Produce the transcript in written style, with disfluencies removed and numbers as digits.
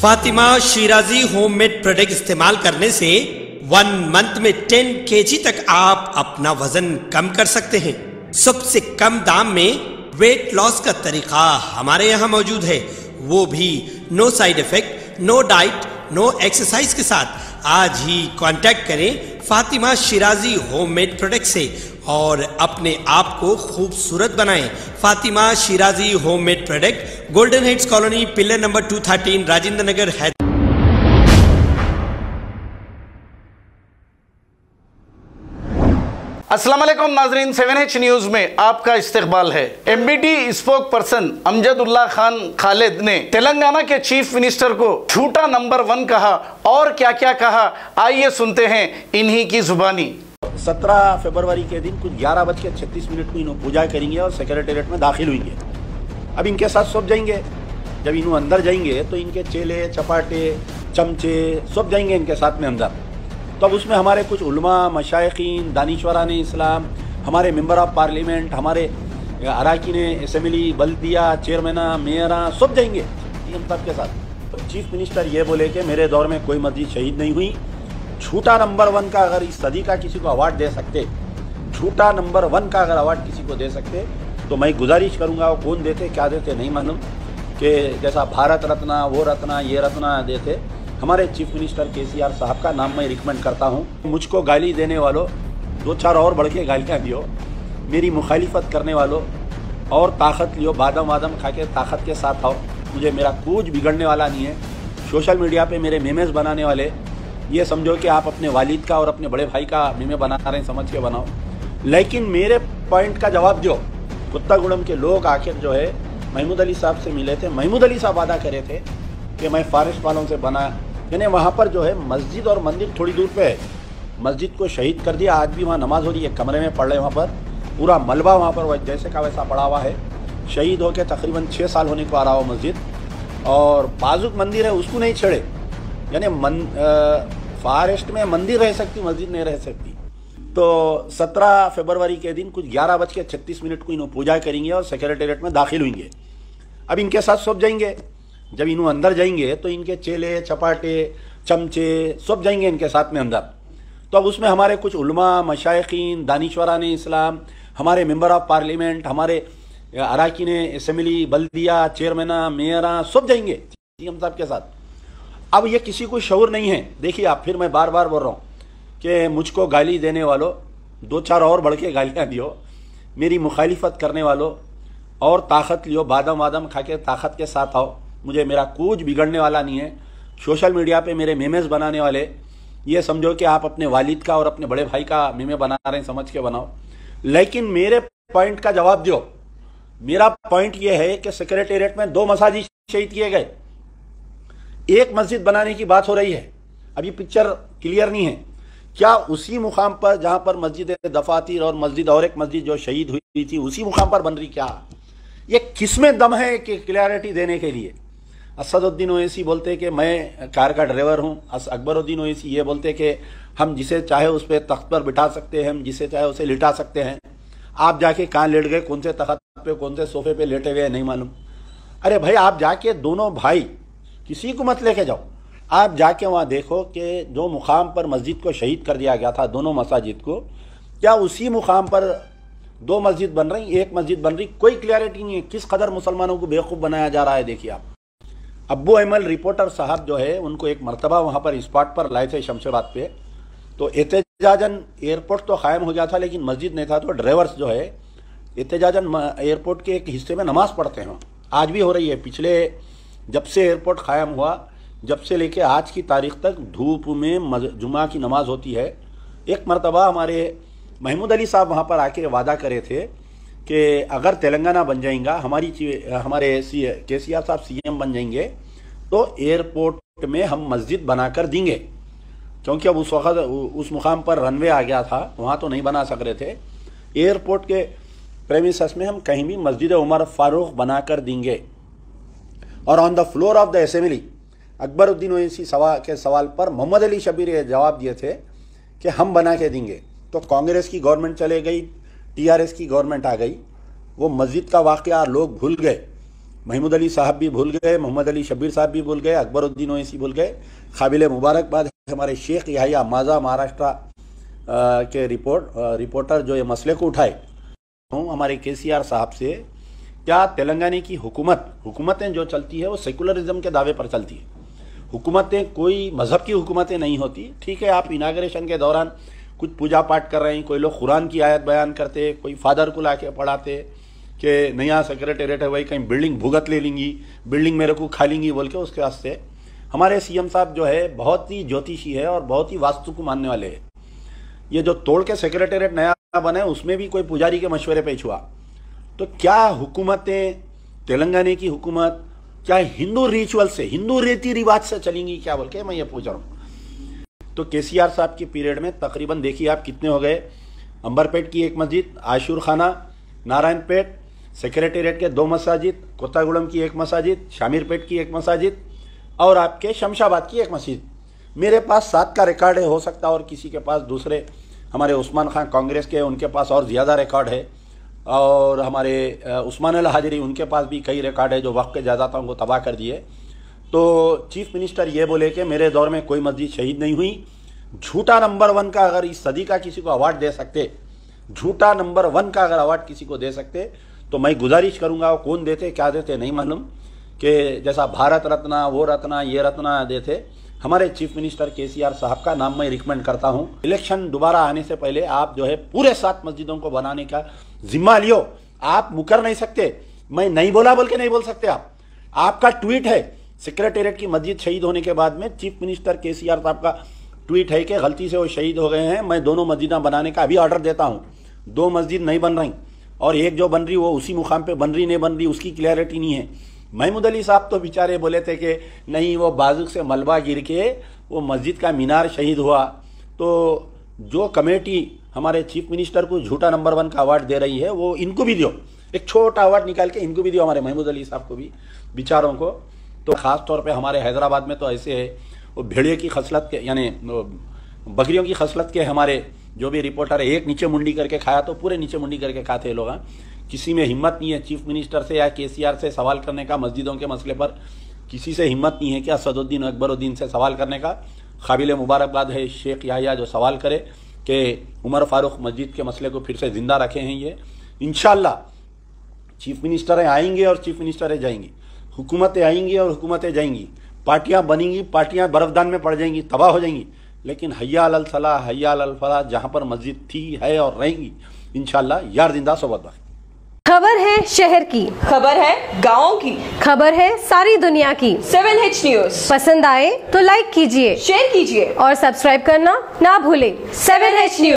Fatima Shirazi homemade product इस्तेमाल करने से 1 मंथ में 10 kg तक आप अपना वजन कम कर सकते हैं। सबसे कम दाम में वेट लॉस का तरीका हमारे यहाँ मौजूद है, वो भी no side effect, no diet, no exercise के साथ। आज ही कांटेक्ट करें फातिमा शिराजी होममेड प्रोडक्ट से और अपने आप को खूबसूरत बनाएं। Fatima Shirazi homemade product, golden heads colony, pillar number 213, Rajendra Nagar, Hyderabad. अस्सलाम वालेकुम नाजरीन, 7H न्यूज में आपका इस्तकबाल है। MBD spoke person Amjadullah Khan Khalid ने तेलंगाना के चीफ मिनिस्टर को झूठा नंबर 1 कहा और क्या क्या कहा, आइए सुनते हैं इन्हीं की जुबानी। 17 फरवरी के दिन कुछ 11:36 को इन्हों पूजा करेंगे और सेक्रेटेरिएट में दाखिल होंगे। अब इनके साथ सब जाएंगे। जब इन्हों अंदर जाएंगे तो इनके चेले, चपाटे, चमचे सब जाएंगे इनके साथ में अंदर। तो अब उसमें हमारे कुछ उलमा, मशाइखीन, दानिशवरान इस्लाम, हमारे मेंबर ऑफ पार्लियामेंट, हमारे अरकान असेंबली, बल्दिया, चेयरमैना, मेयरा सब जाएंगे हम सब के साथ। तो चीफ मिनिस्टर ये बोले कि मेरे दौर में कोई मस्जिद शहीद नहीं हुई। झूठा नंबर 1 का अगर इस सदी का किसी को अवार्ड दे सकते, झूठा नंबर 1 का अगर अवार्ड किसी को दे सकते तो मैं गुजारिश करूँगा, वो कौन देते क्या देते नहीं मालूम, कि जैसा भारत रत्ना, वो रत्ना, ये रत्ना देते, हमारे चीफ मिनिस्टर KCR साहब का नाम मैं रिकमेंड करता हूँ। मुझको गाली देने वालों 2-4 और बढ़ के गालियाँ दियो, मेरी मुखालिफत करने वालों और ताकत लियो, बादाम वादम खा के ताकत के साथ आओ, मुझे मेरा कुछ बिगड़ने वाला नहीं है। सोशल मीडिया पे मेरे मेमेज़ बनाने वाले ये समझो कि आप अपने वालिद का और अपने बड़े भाई का मेमे बना रहे हैं, समझ के बनाओ, लेकिन मेरे पॉइंट का जवाब दो। कुत्तागुड़म के लोग आखिर जो है महमूद अली साहब से मिले थे। महमूद अली साहब वादा करे थे कि मैं फॉरेस्ट वालों से बना, यानी वहाँ पर जो है मस्जिद और मंदिर थोड़ी दूर पे है, मस्जिद को शहीद कर दिया। आज भी वहाँ नमाज हो रही है, कमरे में पढ़ रहे हैं, वहाँ पर पूरा मलबा वहाँ पर जैसे का वैसा पड़ा हुआ है। शहीद होकर तकरीबन 6 साल होने को आ रहा हो मस्जिद, और बाजुक मंदिर है उसको नहीं छेड़े। यानी फॉरेस्ट में मंदिर रह सकती, मस्जिद नहीं रह सकती। तो 17 फरवरी के दिन कुछ 11:36 को इन्हों पूजा करेंगे और सेक्रेटेरिएट में दाखिल होंगे। अब इनके साथ सब जाएंगे। जब इन्हों अंदर जाएंगे तो इनके चेले, चपाटे, चमचे सब जाएंगे इनके साथ में अंदर। तो अब उसमें हमारे कुछ उलमा, मशाइखीन, दानिशवरान इस्लाम, हमारे मेंबर ऑफ पार्लियामेंट, हमारे अरकान असेंबली, बल्दिया, चेयरमैना, मेयरा सब जाएंगे हम साहब के साथ। अब ये किसी को शऊर नहीं है। देखिए आप, फिर मैं बार बार बोल रहा हूँ कि मुझको गाली देने वालों 2-4 और बढ़ के गालियाँ दियो, मेरी मुखालिफत करने वालों और ताकत लियो, बादाम वादम खा के ताकत के साथ आओ, मुझे मेरा कुछ बिगड़ने वाला नहीं है। सोशल मीडिया पे मेरे मेमेज़ बनाने वाले ये समझो कि आप अपने वालिद का और अपने बड़े भाई का मेमे बना रहे हैं, समझ के बनाओ, लेकिन मेरे पॉइंट का जवाब दो। मेरा पॉइंट ये है कि सेक्रेटेरिएट में 2 मसाजिद शहीद किए गए, 1 मस्जिद बनाने की बात हो रही है। अभी पिक्चर क्लियर नहीं है। क्या उसी मुकाम पर जहां पर मस्जिद दफातिर और मस्जिद और एक मस्जिद जो शहीद हुई थी उसी मुकाम पर बन रही? क्या ये किसमें दम है कि क्लियरिटी देने के लिए? असदुद्दीन ओवैसी बोलते कि मैं कार का ड्राइवर हूं, अकबरुद्दीन ओवैसी ये बोलते कि हम जिसे चाहे उस पर तख्त पर बिठा सकते हैं, हम जिसे चाहे उसे लिटा सकते हैं। आप जाके कहाँ लेट गए, कौन से तख्त पे, कौन से सोफे पे लेटे हुए नहीं मालूम। अरे भाई, आप जाके दोनों भाई, किसी को मत लेके जाओ, आप जाके वहाँ देखो कि जो मुकाम पर मस्जिद को शहीद कर दिया गया था, दोनों मसाजिद को, क्या उसी मुकाम पर 2 मस्जिद बन रही, 1 मस्जिद बन रही? कोई क्लियरिटी नहीं है। किस कदर मुसलमानों को बेवकूफ़ बनाया जा रहा है। देखिए आप, अब्बू अहमद रिपोर्टर साहब जो है उनको एक मरतबा वहाँ पर स्पॉट पर लाए थे शमशाबाद पे, तो एहतजाजन एयरपोर्ट तो कायम हो गया था लेकिन मस्जिद नहीं था। तो ड्राइवर्स जो है एहतजाजन एयरपोर्ट के एक हिस्से में नमाज़ पढ़ते हैं, आज भी हो रही है। पिछले जब से एयरपोर्ट कायम हुआ, जब से लेके आज की तारीख तक धूप में जुमा की नमाज होती है। एक मरतबा हमारे महमूद अली साहब वहाँ पर आके वादा करे थे कि अगर तेलंगाना बन जाएगा, हमारे KCR साहब CM बन जाएंगे तो एयरपोर्ट में हम मस्जिद बनाकर देंगे, क्योंकि अब उस वक्त उस मुकाम पर रनवे आ गया था, वहाँ तो नहीं बना सक रहे थे। एयरपोर्ट के प्रेमिसेस में हम कहीं भी मस्जिद उमर फारूक बनाकर देंगे। और on the floor of the assembly Akbaruddin Owaisi के सवाल पर मोहम्मद अली शबीर ये जवाब दिए थे कि हम बना के देंगे। तो कांग्रेस की गवर्नमेंट चले गई, TRS की गवर्नमेंट आ गई, वो मस्जिद का वाक़या लोग भूल गए। महमूद अली साहब भी भूल गए, मोहम्मद अली शब्बीर साहब भी भूल गए, अकबरुद्दीन ओवैसी भूल गए। काबिल मुबारकबाद है हमारे शेख याहिया माजा महाराष्ट्र के रिपोर्टर जो ये मसले को उठाए हूँ हमारे केसीआर साहब से, क्या तेलंगाना की हुकूमतें जो चलती है वो सेकुलरिज्म के दावे पर चलती है। हुकूमतें कोई मज़हब की हुकूमतें नहीं होती। ठीक है, आप इनाग्रेशन के दौरान कुछ पूजा पाठ कर रहे हैं, कोई लोग कुरान की आयत बयान करते, कोई फादर को लाके पढ़ाते कि नया सेक्रेटेरिएट है वही कहीं बिल्डिंग भुगत ले लेंगी, बिल्डिंग मेरे को खा लेंगी बोल के। उसके वास्ते हमारे सीएम साहब जो है बहुत ही ज्योतिषी है और बहुत ही वास्तु को मानने वाले हैं। ये जो तोड़ के सेक्रेटेरिएट नया बने उसमें भी कोई पुजारी के मशवरे पे हुआ। तो क्या हुकूमतें, तेलंगाना की हुकूमत क्या हिंदू रिचुअल से, हिंदू रीति रिवाज से चलेंगी क्या बोल के मैं ये पूछ रहा हूँ। तो केसीआर साहब की पीरियड में तकरीबन देखिए आप कितने हो गए, अंबरपेट की एक मस्जिद, आशूर खाना, नारायणपेट, सेक्रेटेरिएट के 2 मसाजिद, कोत्तागुड़म की 1 मसाजिद, शामीरपेट की 1 मसाजिद और आपके शमशाबाद की 1 मस्जिद। मेरे पास 7 का रिकॉर्ड है, हो सकता और किसी के पास दूसरे हमारे उस्मान खान कांग्रेस के उनके पास और ज़्यादा रिकॉर्ड है, और हमारे उस्मान अल हाजिरी उनके पास भी कई रिकॉर्ड है जो वक्त के ज़्यादाताओं को तबाह कर दिए। तो चीफ मिनिस्टर ये बोले कि मेरे दौर में कोई मस्जिद शहीद नहीं हुई। झूठा नंबर 1 का अगर इस सदी का किसी को अवार्ड दे सकते, झूठा नंबर 1 का अगर अवार्ड किसी को दे सकते तो मैं गुजारिश करूंगा, वो कौन देते क्या देते नहीं मालूम, कि जैसा भारत रत्न वो रत्न ये रत्न देते, हमारे चीफ मिनिस्टर केसीआर साहब का नाम मैं रिकमेंड करता हूं। इलेक्शन दोबारा आने से पहले आप जो है पूरे 7 मस्जिदों को बनाने का जिम्मा लियो। आप मुकर नहीं सकते, मैं नहीं बोला बोल के नहीं बोल सकते आप। आपका ट्वीट है, सेक्रेटेरिएट की मस्जिद शहीद होने के बाद में चीफ मिनिस्टर केसीआर साहब का ट्वीट है कि गलती से वो शहीद हो गए हैं, मैं दोनों मस्जिदें बनाने का अभी ऑर्डर देता हूँ। 2 मस्जिद नहीं बन रही और एक जो बन रही वो उसी मुकाम पे बन रही नहीं बन रही उसकी क्लैरिटी नहीं है। महमूद अली साहब तो बेचारे बोले थे कि नहीं वो बाजुक से मलबा गिर के वो मस्जिद का मीनार शहीद हुआ। तो जो कमेटी हमारे चीफ मिनिस्टर को झूठा नंबर 1 का अवार्ड दे रही है वो इनको भी दियो, एक छोटा अवार्ड निकाल के इनको भी दियो, हमारे महमूद अली साहब को भी, बेचारों को। तो ख़ास तौर पे हमारे हैदराबाद में तो ऐसे है, वो भेड़िए की खसलत के यानी बकरियों की खसलत के हमारे जो भी रिपोर्टर है, एक नीचे मुंडी करके खाया तो पूरे नीचे मुंडी करके खाते हैं लोग। किसी में हिम्मत नहीं है चीफ मिनिस्टर से या केसीआर से सवाल करने का, मस्जिदों के मसले पर किसी से हिम्मत नहीं है क्या असदुद्दीन अकबरुद्दीन से सवाल करने का। काबिल मुबारकबाद है शेख याहिया जो सवाल करे कि उमर फारूक मस्जिद के मसले को फिर से जिंदा रखे हैं। ये इंशाल्लाह चीफ मिनिस्टर आएंगे और चीफ मिनिस्टर जाएंगी, हुकूमतें आएंगी और हुकूमतें जाएंगी, पार्टियां बनेंगी, पार्टियां बर्फदान में पड़ जाएंगी, तबाह हो जाएंगी, लेकिन हय्या अलल सलाह हय्या अलल फलाह जहां पर मस्जिद थी है और रहेंगी इंशाल्लाह यार जिंदा सोबत बाकी। खबर है शहर की, खबर है गाँव की, खबर है सारी दुनिया की। 7H न्यूज पसंद आए तो लाइक कीजिए, शेयर कीजिए और सब्सक्राइब करना ना भूलें। 7H news.